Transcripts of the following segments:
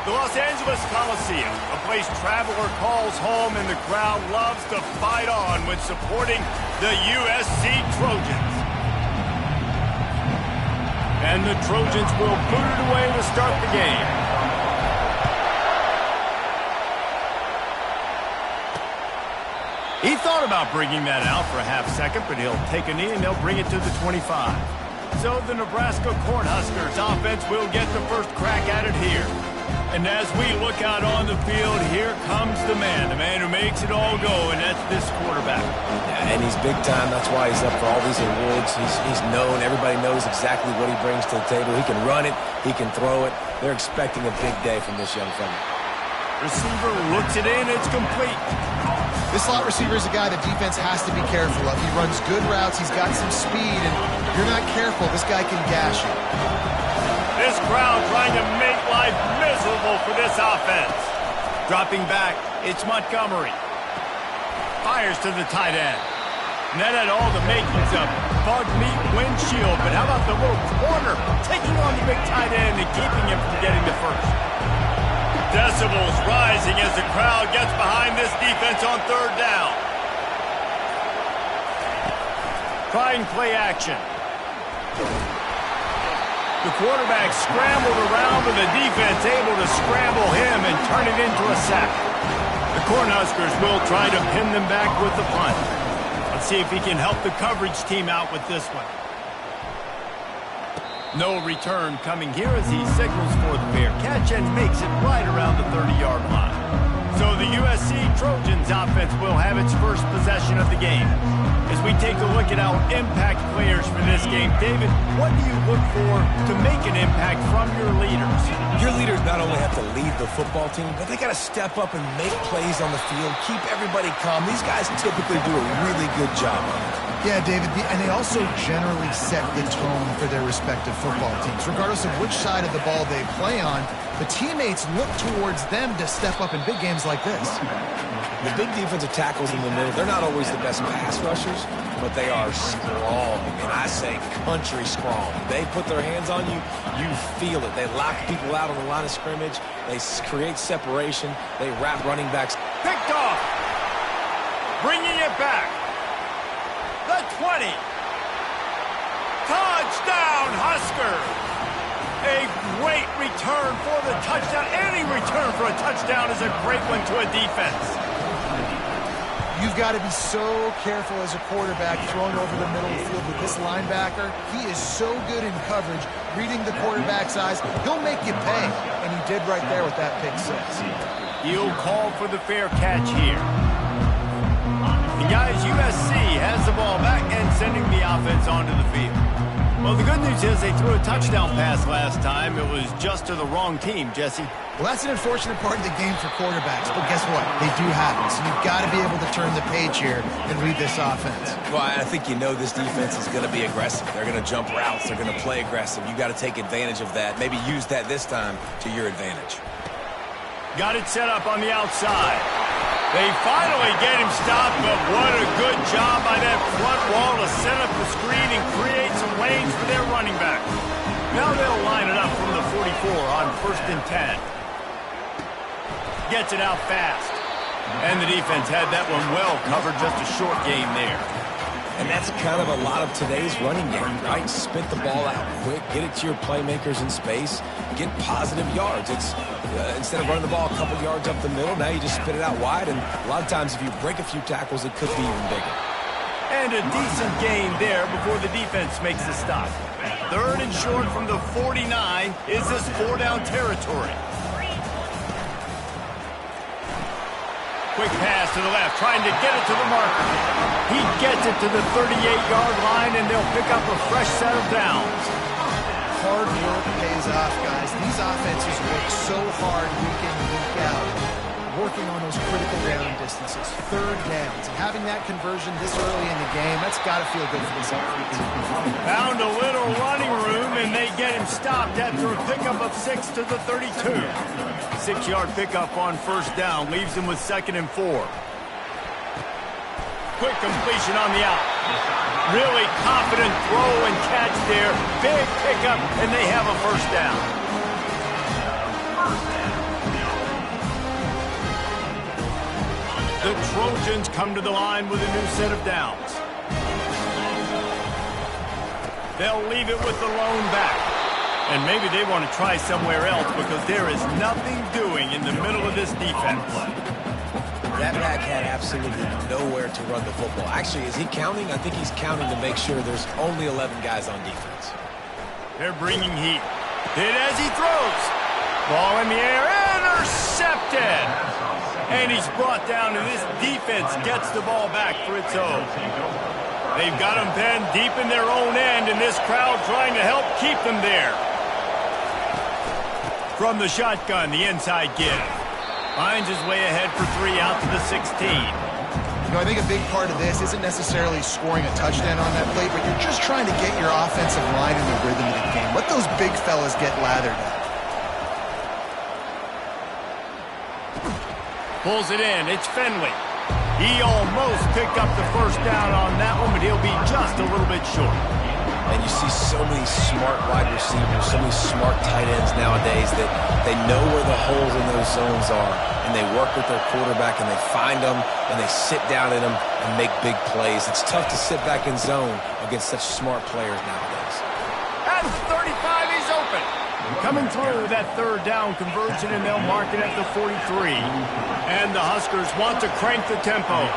The Los Angeles Coliseum, a place traveler calls home, and the crowd loves to fight on when supporting the USC Trojans. And the Trojans will boot it away to start the game. He thought about bringing that out for a half second, but he'll take a knee and they'll bring it to the 25. So the Nebraska Cornhuskers offense will get the first crack at it here. And as we look out on the field, here comes the man who makes it all go, and that's this quarterback. Yeah, and he's big time. That's why he's up for all these awards. He's known. Everybody knows exactly what he brings to the table. He can run it. He can throw it. They're expecting a big day from this young fella. Receiver looks it in. It's complete. This slot receiver is a guy the defense has to be careful of. He runs good routes. He's got some speed, and if you're not careful, this guy can gash you. This crowd trying to make life miserable for this offense. Dropping back, it's Montgomery. Fires to the tight end. And that had all the makings of bug meat windshield, but how about the little corner taking on the big tight end and keeping him from getting the first? Decibels rising as the crowd gets behind this defense on third down. Trying play action. The quarterback scrambled around, but the defense able to scramble him and turn it into a sack. The Cornhuskers will try to pin them back with the punt. Let's see if he can help the coverage team out with this one. No return coming here as he signals for the fair catch and makes it right around the 30-yard line. So the USC Trojans offense will have its first possession of the game. As we take a look at our impact players for this game, David, what do you look for to make an impact from your leaders? Your leaders not only have to lead the football team, but they got to step up and make plays on the field, keep everybody calm. These guys typically do a really good job on it. Yeah, David, and they also generally set the tone for their respective football teams. Regardless of which side of the ball they play on, the teammates look towards them to step up in big games like this. The big defensive tackles in the middle, they're not always the best pass rushers, but they are strong, and I say country strong. They put their hands on you, you feel it. They lock people out on the line of scrimmage. They create separation. They wrap running backs. Picked off. Bringing it back. The 20. Touchdown, Huskers. A great return for the touchdown. Any return for a touchdown is a great one to a defense. You've got to be so careful as a quarterback throwing over the middle of the field with this linebacker. He is so good in coverage, reading the quarterback's eyes. He'll make you pay, and he did right there with that pick six. He'll call for the fair catch here. And guys, USC has the ball back and sending the offense onto the field. Well, the good news is they threw a touchdown pass last time. It was just to the wrong team, Jesse. Well, that's an unfortunate part of the game for quarterbacks, but guess what? They do happen, so you've got to be able to turn the page here and read this offense. Well, I think you know this defense is going to be aggressive. They're going to jump routes. They're going to play aggressive. You've got to take advantage of that. Maybe use that this time to your advantage. Got it set up on the outside. They finally get him stopped, but what a good job by that front wall to set up the screen and create some lanes for their running back. Now they'll line it up from the 44 on 1st and 10. Gets it out fast. And the defense had that one well covered, just a short game there. And that's kind of a lot of today's running game, right? Spit the ball out quick, get it to your playmakers in space, get positive yards. It's instead of running the ball a couple yards up the middle, now you just spit it out wide, and a lot of times if you break a few tackles, it could be even bigger. And a decent gain there before the defense makes the stop. 3rd and short from the 49. Is this 4-down territory? Quick pass to the left, trying to get it to the marker. He gets it to the 38-yard line, and they'll pick up a fresh set of downs. Hard work pays off, guys. These offenses work so hard week in and week out, working on those critical down distances, 3rd downs. And having that conversion this early in the game, that's got to feel good for this offense. Found a little running room, and they get him stopped after a pickup of 6 to the 32. 6-yard pickup on 1st down leaves him with 2nd and 4. Quick completion on the out. Really confident throw and catch there. Big pickup, and they have a 1st down. The Trojans come to the line with a new set of downs. They'll leave it with the lone back. And maybe they want to try somewhere else because there is nothing doing in the middle of this defense. That back had absolutely nowhere to run the football. Actually, is he counting? I think he's counting to make sure there's only 11 guys on defense. They're bringing heat. Hit as he throws. Ball in the air, intercepted. And he's brought down, and this defense gets the ball back for its own. They've got him pinned deep in their own end, and this crowd trying to help keep them there. From the shotgun, the inside give. Finds his way ahead for 3 out to the 16. You know, I think a big part of this isn't necessarily scoring a touchdown on that play, but you're just trying to get your offensive line in the rhythm of the game. Let those big fellas get lathered up. Pulls it in. It's Finley. He almost picked up the first down on that one, but he'll be just a little bit short. And you see so many smart wide receivers, so many smart tight ends nowadays that they know where the holes in those zones are, and they work with their quarterback, and they find them, and they sit down in them and make big plays. It's tough to sit back in zone against such smart players nowadays. At 35, he's open. Coming through that third down conversion, and they'll mark it at the 43. And the Huskers want to crank the tempo.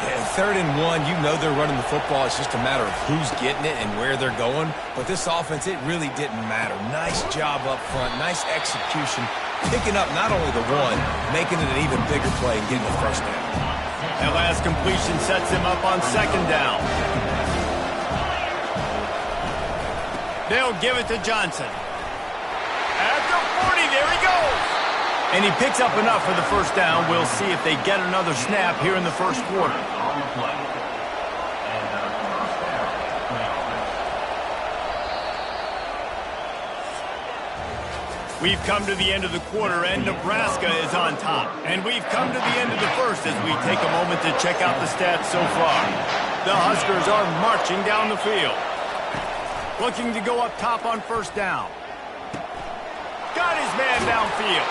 Yeah, 3rd and 1, you know they're running the football. It's just a matter of who's getting it and where they're going. But this offense, it really didn't matter. Nice job up front, nice execution, picking up not only the one, making it an even bigger play and getting the first down. That last completion sets them up on 2nd down. They'll give it to Johnson. At the 40, there he goes. And he picks up enough for the first down. We'll see if they get another snap here in the first quarter. We've come to the end of the quarter, and Nebraska is on top. And we've come to the end of the first as we take a moment to check out the stats so far. The Huskers are marching down the field. Looking to go up top on first down. Got his man downfield.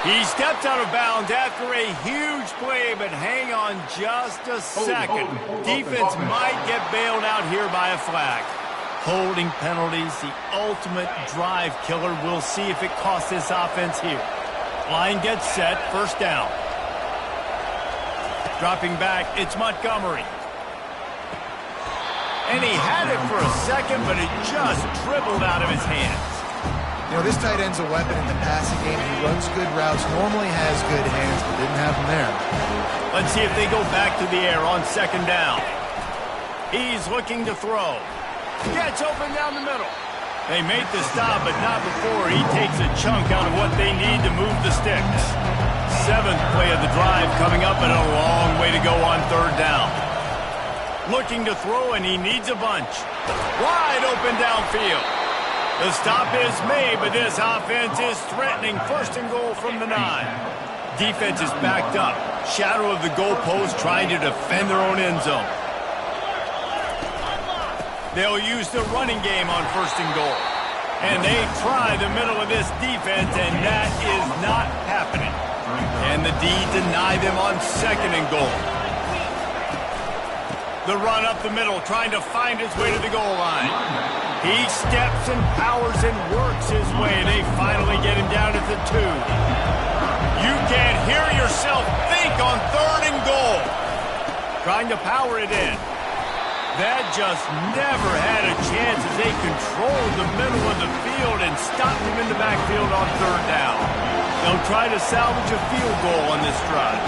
He stepped out of bounds after a huge play, but hang on just a second. Defense might get bailed out here by a flag. Holding penalties, the ultimate drive killer. We'll see if it costs this offense here. Line gets set, first down. Dropping back, it's Montgomery. And he had it for a second, but it just dribbled out of his hands. You know, this tight end's a weapon in the passing game. He runs good routes, normally has good hands, but didn't have them there. Let's see if they go back to the air on 2nd down. He's looking to throw. Gets open down the middle. They make the stop, but not before he takes a chunk out of what they need to move the sticks. 7th play of the drive coming up, and a long way to go on 3rd down. Looking to throw, and he needs a bunch. Wide open downfield. The stop is made, but this offense is threatening 1st and goal from the 9. Defense is backed up. Shadow of the goalpost trying to defend their own end zone. They'll use the running game on 1st and goal. And they try the middle of this defense, and that is not happening. And the D deny them on 2nd and goal. The run up the middle, trying to find his way to the goal line. He steps and powers and works his way. They finally get him down at the 2. You can't hear yourself think on 3rd and goal. Trying to power it in. That just never had a chance as they controlled the middle of the field and stopped him in the backfield on 3rd down. They'll try to salvage a field goal on this drive.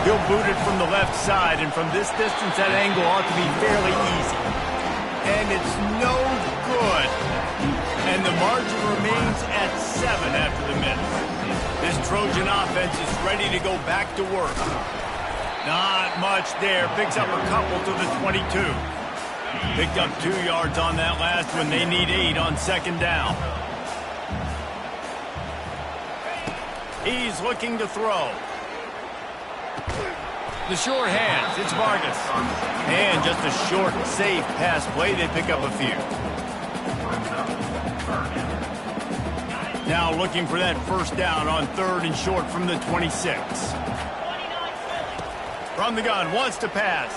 He'll boot it from the left side, and from this distance, that angle ought to be fairly easy. And it's no good. And the margin remains at 7 after the minute. This Trojan offense is ready to go back to work. Not much there. Picks up a couple to the 22. Picked up 2 yards on that last one. They need 8 on 2nd down. He's looking to throw. The short hands, it's Vargas. And just a short, safe pass play. They pick up a few. Now looking for that first down on 3rd and short from the 26. From the gun, wants to pass.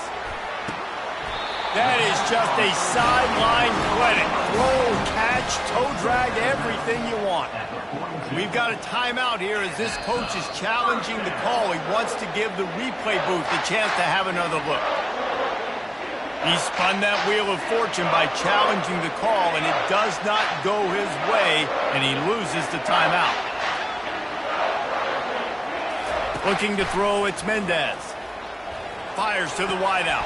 That is just a sideline clinic. Throw, catch, toe drag, everything you want. We've got a timeout here as this coach is challenging the call. He wants to give the replay booth a chance to have another look. He spun that wheel of fortune by challenging the call, and it does not go his way, and he loses the timeout. Looking to throw, it's Mendez. Fires to the wideout.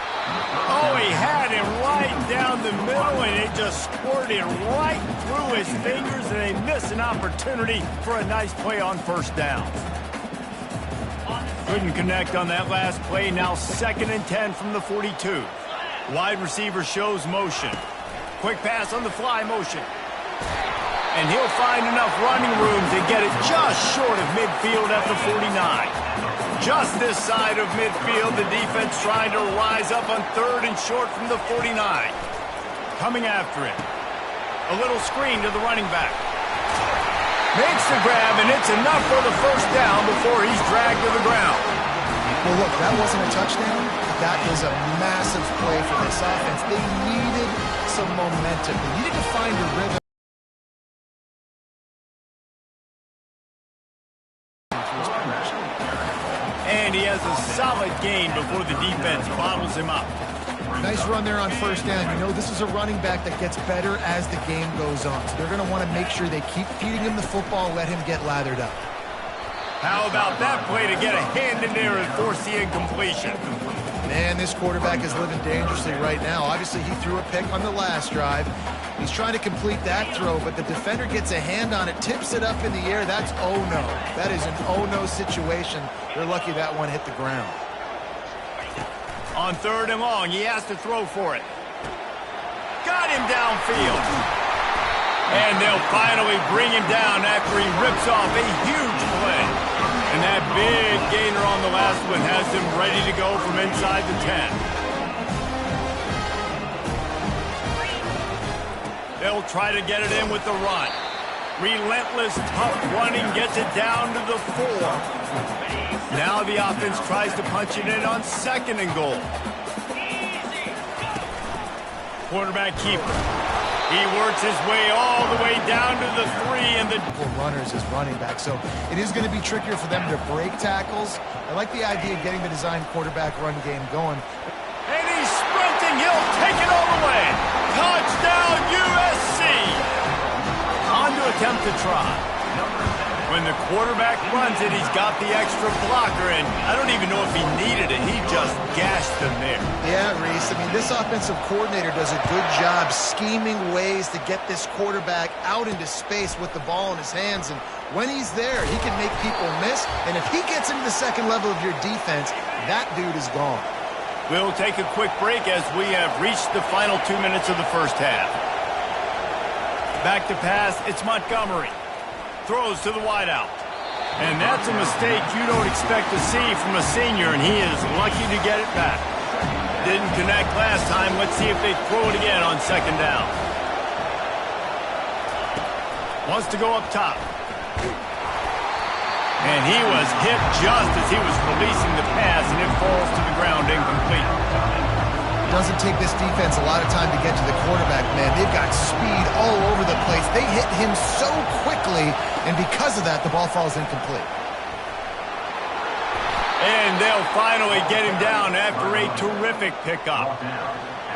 Oh, he had him right down the middle, and it just squirted right through his fingers, and they miss an opportunity for a nice play on first down. Couldn't connect on that last play. Now 2nd and 10 from the 42. Wide receiver shows motion. Quick pass on the fly motion. And he'll find enough running room to get it just short of midfield at the 49. Just this side of midfield, the defense trying to rise up on 3rd and short from the 49. Coming after it. A little screen to the running back. Makes the grab, and it's enough for the first down before he's dragged to the ground. Well, look, that wasn't a touchdown. That was a massive play for this offense. They needed some momentum. They needed to find a rhythm. And he has a solid gain before the defense bottles him up. Nice run there on first down. You know, this is a running back that gets better as the game goes on. So they're going to want to make sure they keep feeding him the football, let him get lathered up. How about that play to get a hand in there and force the incompletion? Man, this quarterback is living dangerously right now. Obviously, he threw a pick on the last drive. He's trying to complete that throw, but the defender gets a hand on it, tips it up in the air. That's oh-no. That is an oh-no situation. They're lucky that one hit the ground. On 3rd and long, he has to throw for it. Got him downfield. And they'll finally bring him down after he rips off a huge play. And that big gainer on the last one has him ready to go from inside the 10. They'll try to get it in with the run. Relentless, tough running gets it down to the 4. Now the offense tries to punch it in on 2nd and goal. Quarterback keeper. He works his way all the way down to the 3 and the runners as running back, so it is going to be trickier for them to break tackles. I like the idea of getting the design quarterback run game going. And he's sprinting. He'll take it all the way. Touchdown USC. On to attempt to try. When the quarterback runs it, he's got the extra blocker, and I don't even know if he needed it. He just gashed them there. Yeah, Reese. I mean, this offensive coordinator does a good job scheming ways to get this quarterback out into space with the ball in his hands, and when he's there, he can make people miss, and if he gets into the 2nd level of your defense, that dude is gone. We'll take a quick break as we have reached the final 2 minutes of the first half. Back to pass, it's Montgomery. Throws to the wideout. And that's a mistake you don't expect to see from a senior, and he is lucky to get it back. Didn't connect last time. Let's see if they throw it again on 2nd down. Wants to go up top. And he was hit just as he was releasing the pass, and it falls to the ground incomplete. Doesn't take this defense a lot of time to get to the quarterback, man. They've got speed all over the place. They hit him so quickly, and because of that, the ball falls incomplete. And they'll finally get him down after a terrific pickup.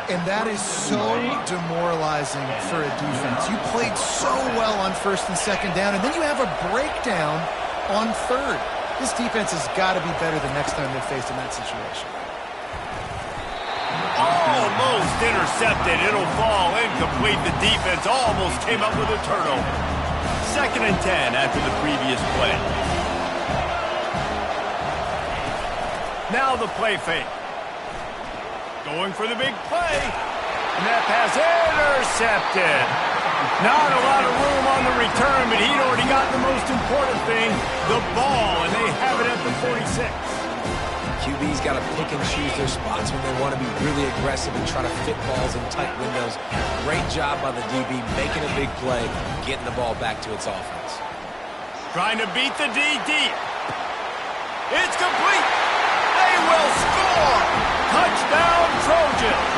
And that is so demoralizing for a defense. You played so well on 1st and 2nd down, and then you have a breakdown on 3rd. This defense has got to be better the next time they're faced in that situation. Almost intercepted. It'll fall incomplete. The defense almost came up with a turnover. 2nd and 10 after the previous play. Now the play fake. Going for the big play. And that pass intercepted. Not a lot of room on the return, but he'd already got the most important thing, the ball, and they have it at the 46. QB's got to pick and choose their spots when they want to be really aggressive and try to fit balls in tight windows. Great job by the DB making a big play, getting the ball back to its offense. Trying to beat the D deep. It's complete. They will score! Touchdown, Trojans!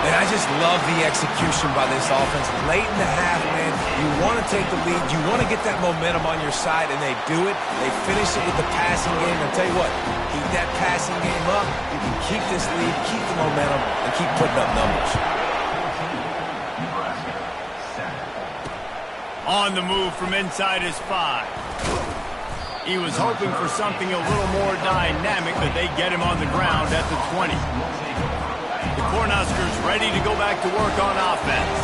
And I just love the execution by this offense. Late in the half, man, you want to take the lead. You want to get that momentum on your side, and they do it. They finish it with the passing game. I'll tell you what, keep that passing game up. You can keep this lead, keep the momentum, and keep putting up numbers. On the move from inside his 5. He was hoping for something a little more dynamic, but they get him on the ground at the 20. The Cornhuskers ready to go back to work on offense.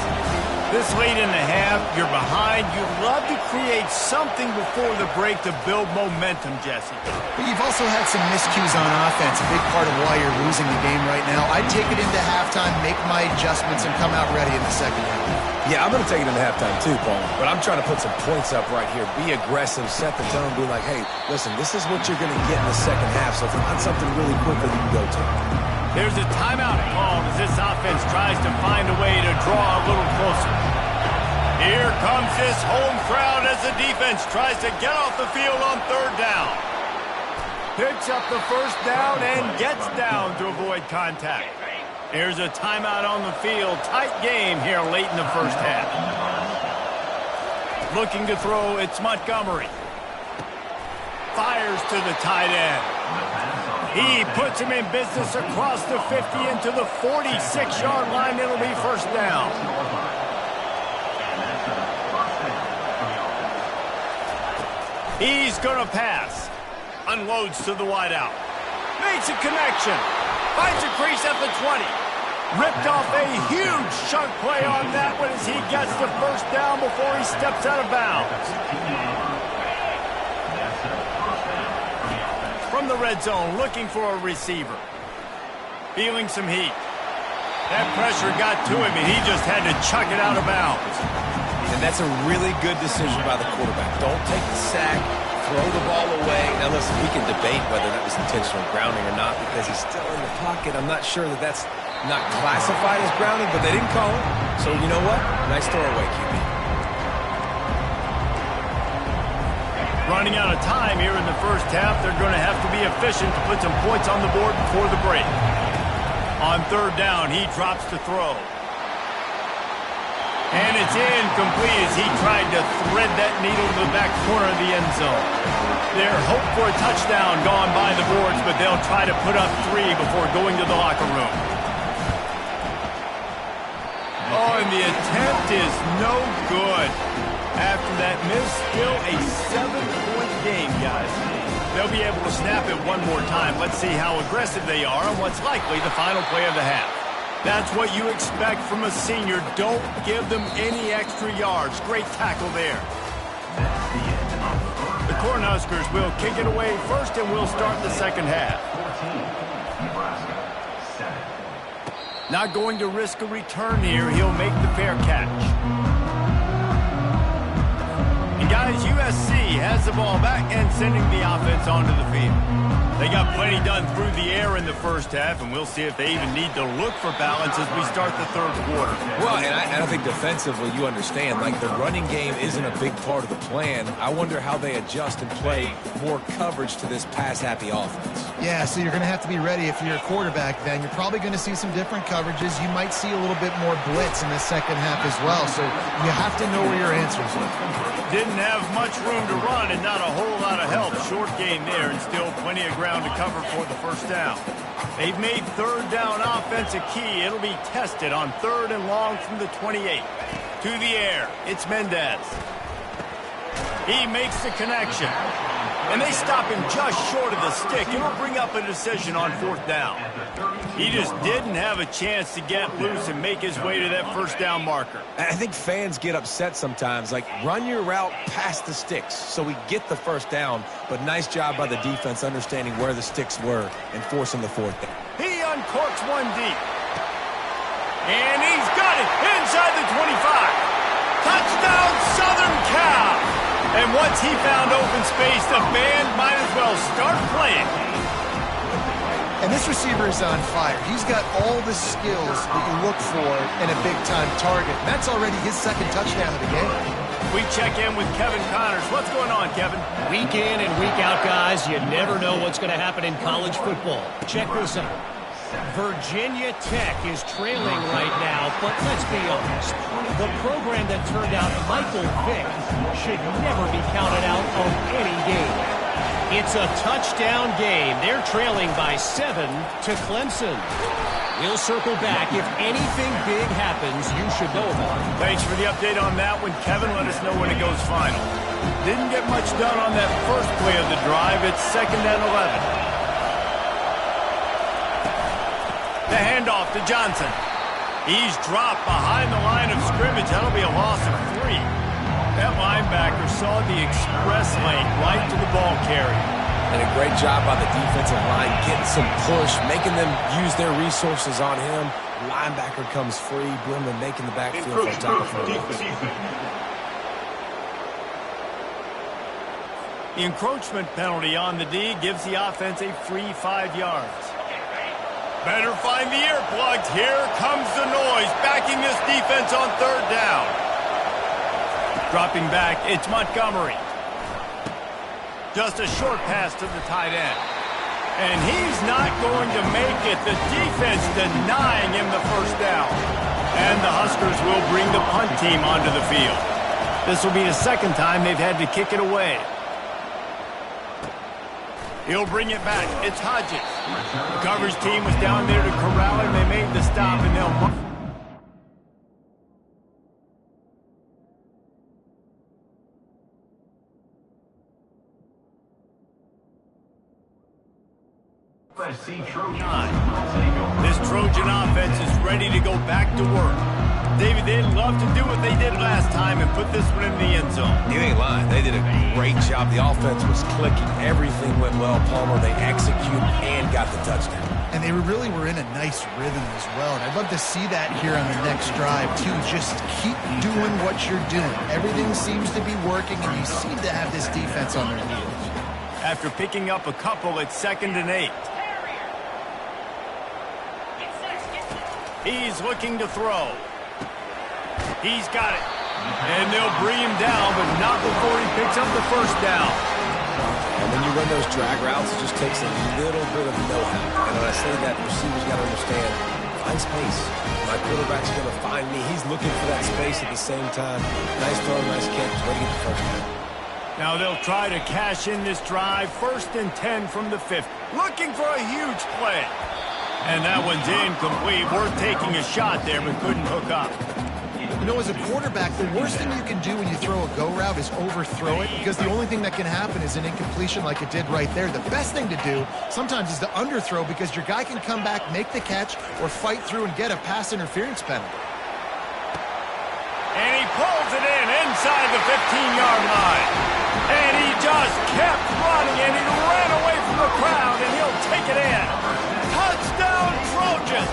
This late in the half, you're behind. You'd love to create something before the break to build momentum, Jesse. But you've also had some miscues on offense, a big part of why you're losing the game right now. I'd take it into halftime, make my adjustments, and come out ready in the second half. Yeah, I'm going to take it into halftime too, Paul. But I'm trying to put some points up right here. Be aggressive, set the tone, be like, hey, listen, this is what you're going to get in the second half. So find something really quick that you can go to. There's a timeout called as this offense tries to find a way to draw a little closer. Here comes this home crowd as the defense tries to get off the field on third down. Picks up the first down and gets down to avoid contact. Here's a timeout on the field. Tight game here late in the first half. Looking to throw, it's Montgomery. Fires to the tight end. He puts him in business across the 50 into the 46-yard line. It'll be first down. He's going to pass. Unloads to the wideout. Makes a connection. Finds a crease at the 20. Ripped off a huge chunk play on that one as he gets the first down before he steps out of bounds. From the red zone, looking for a receiver. Feeling some heat. That pressure got to him, and he just had to chuck it out of bounds. And that's a really good decision by the quarterback. Don't take the sack, throw the ball away. Now, listen, we can debate whether that was intentional grounding or not because he's still in the pocket. I'm not sure that that's not classified as grounding, but they didn't call it. So, you know what? Nice throwaway, QB. Running out of time here in the first half. They're going to have to be efficient to put some points on the board before the break. On third down, he drops to throw. And it's incomplete as he tried to thread that needle to the back corner of the end zone. Their hope for a touchdown gone by the boards, but they'll try to put up 3 before going to the locker room. Oh, and the attempt is no good. After that miss, still a 7-point game, guys. They'll be able to snap it one more time. Let's see how aggressive they are on what's likely the final play of the half. That's what you expect from a senior. Don't give them any extra yards. Great tackle there. The Cornhuskers will kick it away first, and we'll start the second half. Not going to risk a return here. He'll make the fair catch. And guys, USC has the ball back and sending the offense onto the field. They got plenty done through the air in the first half, and we'll see if they even need to look for balance as we start the third quarter. Well, and I think defensively, you understand, like the running game isn't a big part of the plan. I wonder how they adjust and play more coverage to this pass-happy offense. Yeah, so you're going to have to be ready if you're a quarterback then. You're probably going to see some different coverages. You might see a little bit more blitz in the second half as well, so you have to know where your answers are. Didn't have much room to run and not a whole lot of help. Short game there and still plenty of ground to cover for the first down. They've made third down offense a key. It'll be tested on third and long from the 28. To the air, it's Mendez. He makes the connection. And they stop him just short of the stick. It'll bring up a decision on fourth down. He just didn't have a chance to get loose and make his way to that first down marker. I think fans get upset sometimes. Like, run your route past the sticks so we get the first down. But nice job by the defense understanding where the sticks were and forcing the fourth down. He uncorks one deep. And he's got it inside the 25. Touchdown, Southern Cal. And once he found open space, the band might as well start playing. And this receiver is on fire. He's got all the skills that you look for in a big-time target. And that's already his second touchdown of the game. We check in with Kevin Connors. What's going on, Kevin? Week in and week out, guys, you never know what's going to happen in college football. Check this out. Virginia Tech is trailing right now, but let's be honest. The program that turned out Michael Vick should never be counted out of any game. It's a touchdown game. They're trailing by 7 to Clemson. We'll circle back. If anything big happens, you should know about it. Thanks for the update on that one, Kevin. Let us know when it goes final. Didn't get much done on that first play of the drive. It's 2nd and 11. The handoff to Johnson. He's dropped behind the line of scrimmage. That'll be a loss of 3. That linebacker saw the express lane right to the ball carrier. And a great job by the defensive line, getting some push, making them use their resources on him. Linebacker comes free, Blum making the backfield for top of The encroachment penalty on the D gives the offense a free 5 yards. Better find the earplugs. Here comes the noise, backing this defense on 3rd down. Dropping back, it's Montgomery. Just a short pass to the tight end. And he's not going to make it. The defense denying him the 1st down. And the Huskers will bring the punt team onto the field. This will be the 2nd time they've had to kick it away. He'll bring it back. It's Hodges. The coverage team was down there to corral him. They made the stop, and they'll... This Trojan offense is ready to go back to work. David, they'd love to do what they did last time and put this one in the end zone. You ain't lying. They did a great job. The offense was clicking. Everything went well, Palmer. They executed and got the touchdown. And they really were in a nice rhythm as well. And I'd love to see that here on the next drive, too. Just keep doing what you're doing. Everything seems to be working, and you seem to have this defense on their heels. After picking up a couple, it's 2nd and 8. He's looking to throw. He's got it. And they'll bring him down, but not before he picks up the 1st down. And when you run those drag routes, it just takes a little bit of know-how. And when I say that, the receivers got to understand, find space. My quarterback's going to find me. He's looking for that space at the same time. Nice throw, nice catch. Way to get the 1st down. Now they'll try to cash in this drive. 1st and 10 from the 5th. Looking for a huge play. And that one's incomplete. Worth taking a shot there, but couldn't hook up. You know, as a quarterback, the worst thing you can do when you throw a go route is overthrow it, because the only thing that can happen is an incompletion like it did right there. The best thing to do sometimes is to underthrow, because your guy can come back, make the catch, or fight through and get a pass interference penalty. And he pulls it in inside the 15-yard line. And he just kept running, and he ran away from the crowd, and he'll take it in. Touchdown, Trojans!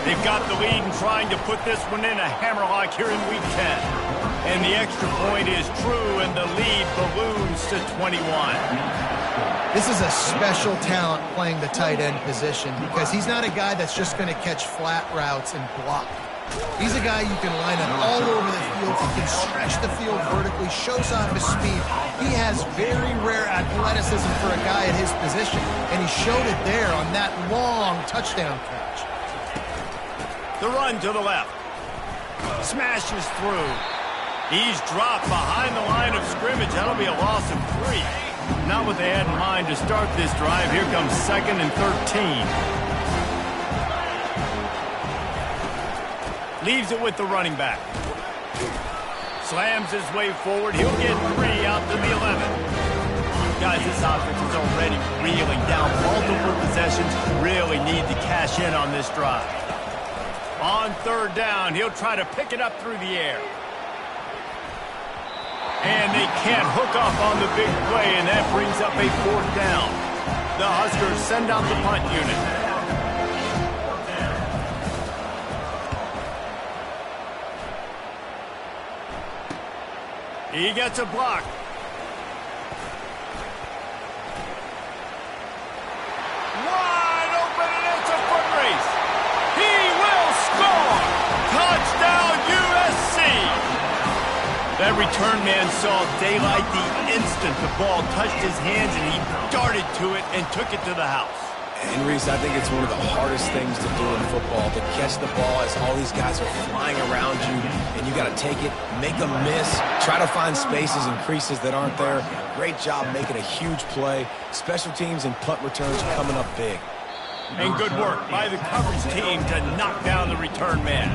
They've got the lead and trying to put this one in a hammerlock here in Week 10. And the extra point is true, and the lead balloons to 21. This is a special talent playing the tight end position, because he's not a guy that's just going to catch flat routes and block. He's a guy you can line up all over the field. He can stretch the field vertically, shows off his speed. He has very rare athleticism for a guy at his position, and he showed it there on that long touchdown catch. The run to the left. Smashes through. He's dropped behind the line of scrimmage. That'll be a loss of 3. Not what they had in mind to start this drive. Here comes 2nd and 13. Leaves it with the running back. Slams his way forward. He'll get 3 out to the 11. Guys, this offense is already reeling down. Multiple possessions. Really need to cash in on this drive. On 3rd down, he'll try to pick it up through the air. And they can't hook up on the big play, and that brings up a 4th down. The Huskers send out the punt unit. He gets a block. Wide open, and it's a foot race. He will score. Touchdown, USC. That return man saw daylight the instant the ball touched his hands, and he darted to it and took it to the house. And, Reese, I think it's one of the hardest things to do in football, to catch the ball as all these guys are flying around you, and you got to take it, make them miss, try to find spaces and creases that aren't there. Great job making a huge play. Special teams and punt returns coming up big. And good work by the coverage team to knock down the return man.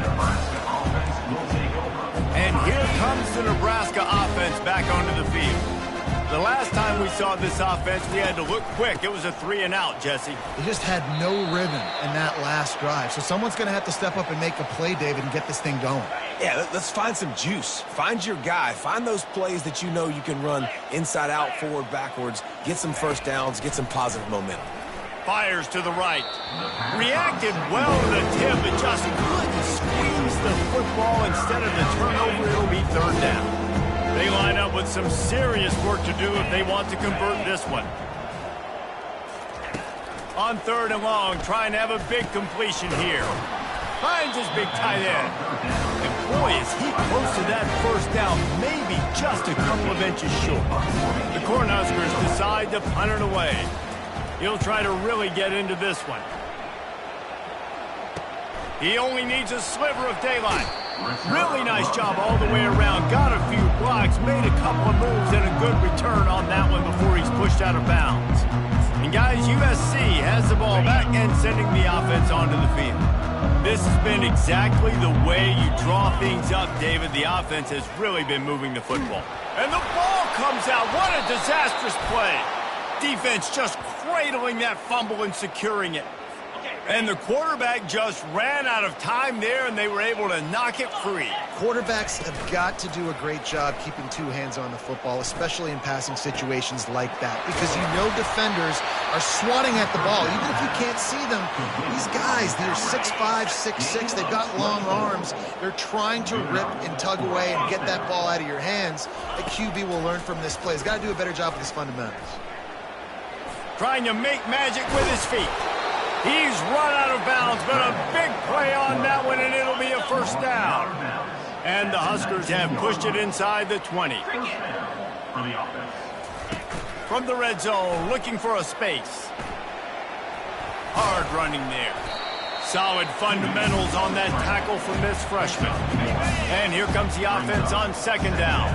And here comes the Nebraska offense back onto the field. The last time we saw this offense, we had to look quick. It was a 3-and-out, Jesse. They just had no rhythm in that last drive. So someone's going to have to step up and make a play, David, and get this thing going. Yeah, let's find some juice. Find your guy. Find those plays that you know you can run inside out, forward, backwards. Get some first downs. Get some positive momentum. Fires to the right. Reacted well to the tip, but just couldn't squeeze the football. Instead of the turnover, it'll be third down. They line up with some serious work to do if they want to convert this one. On 3rd and long, trying to have a big completion here. Finds his big tight end. And boy, is he close to that first down, maybe just a couple of inches short. The Cornhuskers decide to punt it away. He'll try to really get into this one. He only needs a sliver of daylight. Really nice job all the way around. Got a few blocks, made a couple of moves, and a good return on that one before he's pushed out of bounds. And guys, USC has the ball back and sending the offense onto the field. This has been exactly the way you draw things up, David. The offense has really been moving the football. And the ball comes out. What a disastrous play. Defense just cradling that fumble and securing it. And the quarterback just ran out of time there, and they were able to knock it free. Quarterbacks have got to do a great job keeping two hands on the football, especially in passing situations like that, because you know defenders are swatting at the ball. Even if you can't see them, these guys, they're 6'5", 6'6", they've got long arms. They're trying to rip and tug away and get that ball out of your hands. The QB will learn from this play. He's got to do a better job with his fundamentals. Trying to make magic with his feet. He's run out of bounds, but a big play on that one, and it'll be a first down. And the Huskers have pushed it inside the 20. From the red zone, looking for a space. Hard running there. Solid fundamentals on that tackle from this freshman. And here comes the offense on 2nd down.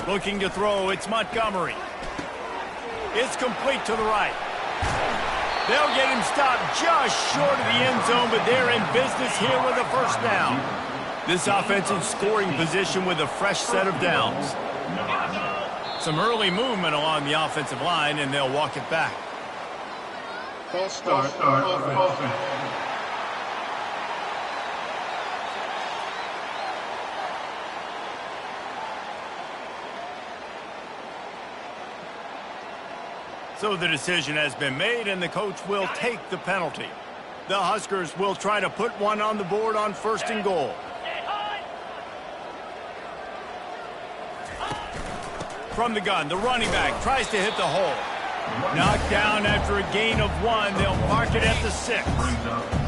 Looking to throw, it's Montgomery. It's complete to the right. They'll get him stopped just short of the end zone, but they're in business here with a first down. This offense in scoring position with a fresh set of downs. Some early movement along the offensive line, and they'll walk it back. False start, offense. So the decision has been made, and the coach will take the penalty. The Huskers will try to put one on the board on 1st and goal. From the gun, the running back tries to hit the hole. Knocked down after a gain of 1. They'll mark it at the 6.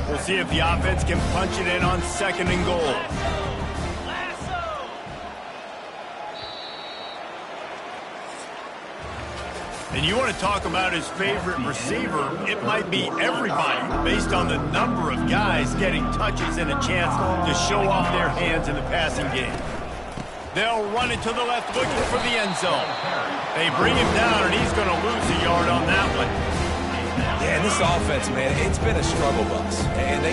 We'll see if the offense can punch it in on 2nd and goal. And you want to talk about his favorite receiver, it might be everybody based on the number of guys getting touches and a chance to show off their hands in the passing game. They'll run it to the left looking for the end zone. They bring him down, and he's going to lose a yard on that one. Yeah, this offense, man, it's been a struggle bus. And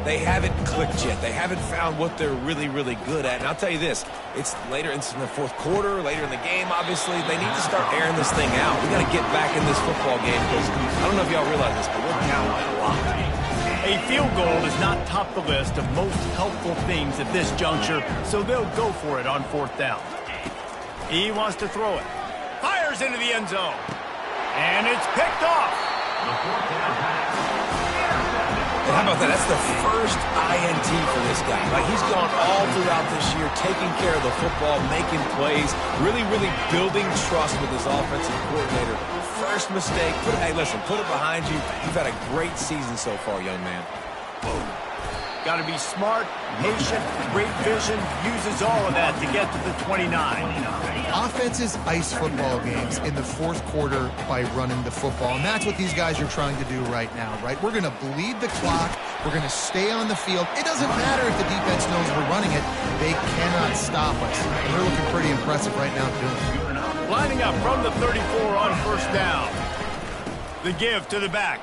they haven't clicked yet. They haven't found what they're really, really good at. And I'll tell you this, it's later in the 4th quarter, later in the game, obviously. They need to start airing this thing out. We got to get back in this football game because I don't know if y'all realize this, but we're down by a lot. A field goal does not top the list of most helpful things at this juncture, so they'll go for it on 4th down. He wants to throw it. Fires into the end zone. And it's picked off. And how about that? That's the first INT for this guy. Like, he's gone all throughout this year, taking care of the football, making plays, really, really building trust with his offensive coordinator. First mistake. Hey, listen, put it behind you. You've had a great season so far, young man. Boom. Got to be smart, patient, great vision, uses all of that to get to the 29. Offenses ice football games in the fourth quarter by running the football, and that's what these guys are trying to do right now, right? We're going to bleed the clock. We're going to stay on the field. It doesn't matter if the defense knows we're running it. They cannot stop us. And they're looking pretty impressive right now doing it. Lining up from the 34 on first down. The give to the back.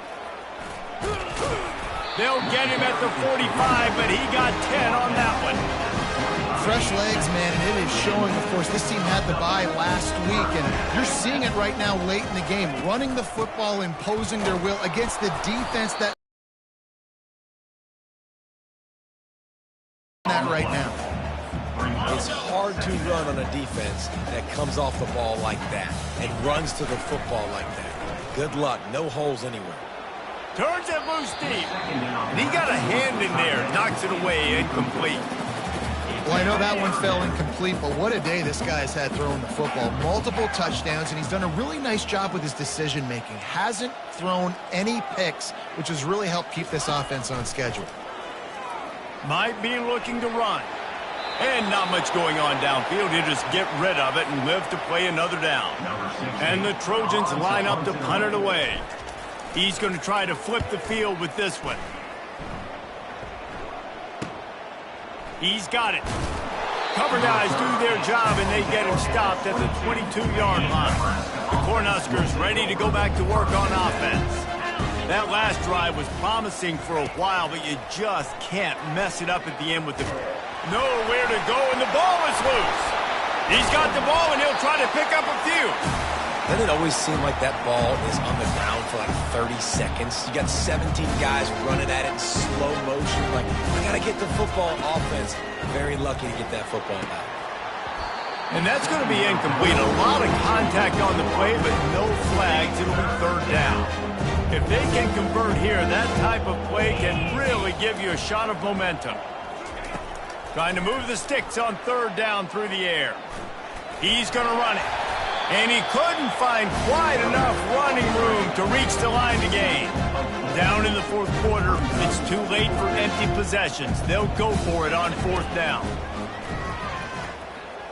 They'll get him at the 45, but he got 10 on that one. Fresh legs, man, and it is showing, of course, this team had the bye last week, and you're seeing it right now late in the game. Running the football, imposing their will against the defense that right now. It's hard to run on a defense that comes off the ball like that and runs to the football like that. Good luck. No holes anywhere. Turns it loose deep. And he got a hand in there. Knocks it away. Incomplete. Well, I know that one fell incomplete, but what a day this guy's had throwing the football. Multiple touchdowns, and he's done a really nice job with his decision-making. Hasn't thrown any picks, which has really helped keep this offense on schedule. Might be looking to run. And not much going on downfield. He'll just get rid of it and live to play another down. And the Trojans line up to punt it away. He's going to try to flip the field with this one. He's got it. Cover guys do their job, and they get him stopped at the 22-yard line. The Cornhuskers ready to go back to work on offense. That last drive was promising for a while, but you just can't mess it up at the end with the... Nowhere to go, and the ball is loose. He's got the ball, and he'll try to pick up a few. Doesn't it always seem like that ball is on the ground for like 30 seconds? You got 17 guys running at it in slow motion. Like, I got to get the football. Offense, very lucky to get that football back. And that's going to be incomplete. A lot of contact on the play, but no flags. It'll be third down. If they can convert here, that type of play can really give you a shot of momentum. Trying to move the sticks on third down through the air. He's going to run it. And he couldn't find quite enough running room to reach the line to gain. Down in the fourth quarter, it's too late for empty possessions. They'll go for it on fourth down.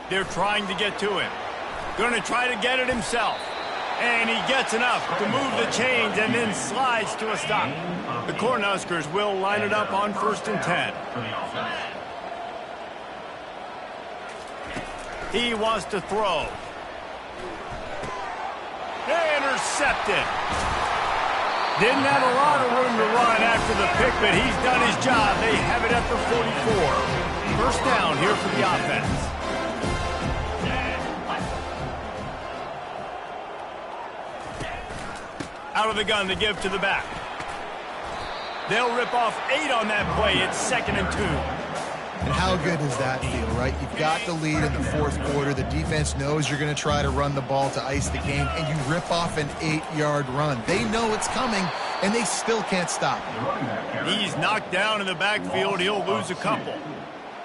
They're trying to get to him. Going to try to get it himself. And he gets enough to move the chains and then slides to a stop. The Cornhuskers will line it up on 1st and 10. He wants to throw. Intercepted. Didn't have a lot of room to run after the pick, but he's done his job. They have it at the 44. First down here for the offense. Out of the gun to give to the back. They'll rip off 8 on that play. It's 2nd and 2. And how good does that feel, right? You've got the lead in the fourth quarter. The defense knows you're going to try to run the ball to ice the game, and you rip off an 8-yard run. They know it's coming, and they still can't stop it. He's knocked down in the backfield. He'll lose a couple.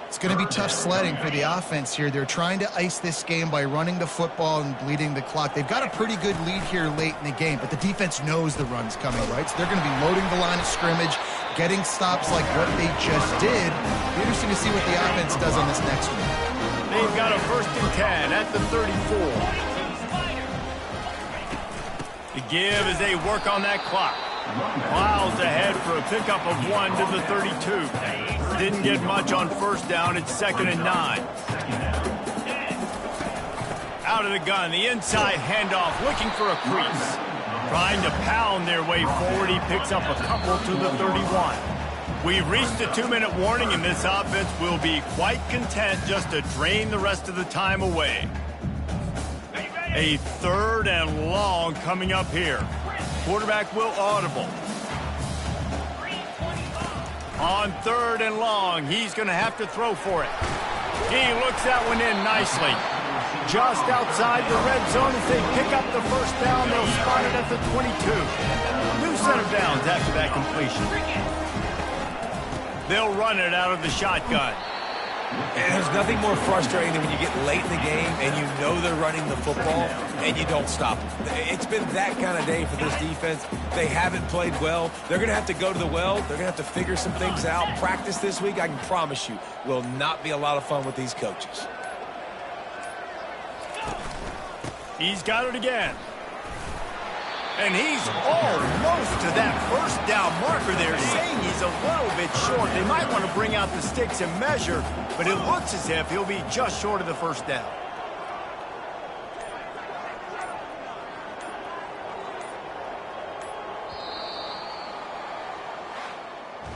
It's going to be tough sledding for the offense here. They're trying to ice this game by running the football and bleeding the clock. They've got a pretty good lead here late in the game, but the defense knows the run's coming, right? So they're going to be loading the line of scrimmage, getting stops like what they just did. It'll be interesting to see what the offense does on this next one. They've got a 1st and 10 at the 34. The give as they work on that clock. Miles ahead for a pickup of 1 to the 32. Didn't get much on first down. It's 2nd and 9. Out of the gun, the inside handoff, looking for a crease. Trying to pound their way forward. He picks up a couple to the 31. We've reached the 2-minute warning, and this offense will be quite content just to drain the rest of the time away. A 3rd and long coming up here. Quarterback will audible. On 3rd and long, he's going to have to throw for it. He looks that one in nicely. Just outside the red zone as they pick up the first down. They'll spot it at the 22. New set of downs after that completion. They'll run it out of the shotgun. And there's nothing more frustrating than when you get late in the game and you know they're running the football and you don't stop them. It's been that kind of day for this defense. They haven't played well. They're going to have to go to the well. They're going to have to figure some things out. Practice this week, I can promise you, will not be a lot of fun with these coaches. He's got it again. And he's almost to that first down marker there, saying he's a little bit short. They might want to bring out the sticks and measure, but it looks as if he'll be just short of the first down.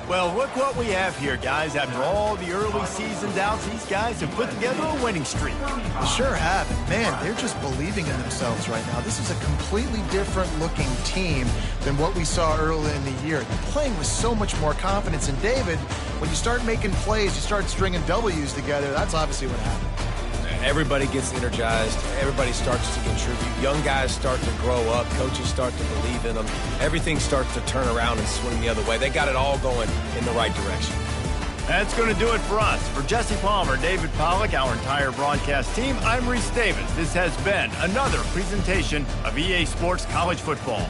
Well, look what we have here, guys. After all the early season doubts, these guys have put together a winning streak. They sure have. And man, they're just believing in themselves right now. This is a completely different looking team than what we saw early in the year. They're playing with so much more confidence. And David, when you start making plays, you start stringing W's together, that's obviously what happened. Everybody gets energized. Everybody starts to contribute. Young guys start to grow up. Coaches start to believe in them. Everything starts to turn around and swing the other way. They got it all going in the right direction. That's going to do it for us. For Jesse Palmer, David Pollack, our entire broadcast team, I'm Reese Davis. This has been another presentation of EA Sports College Football.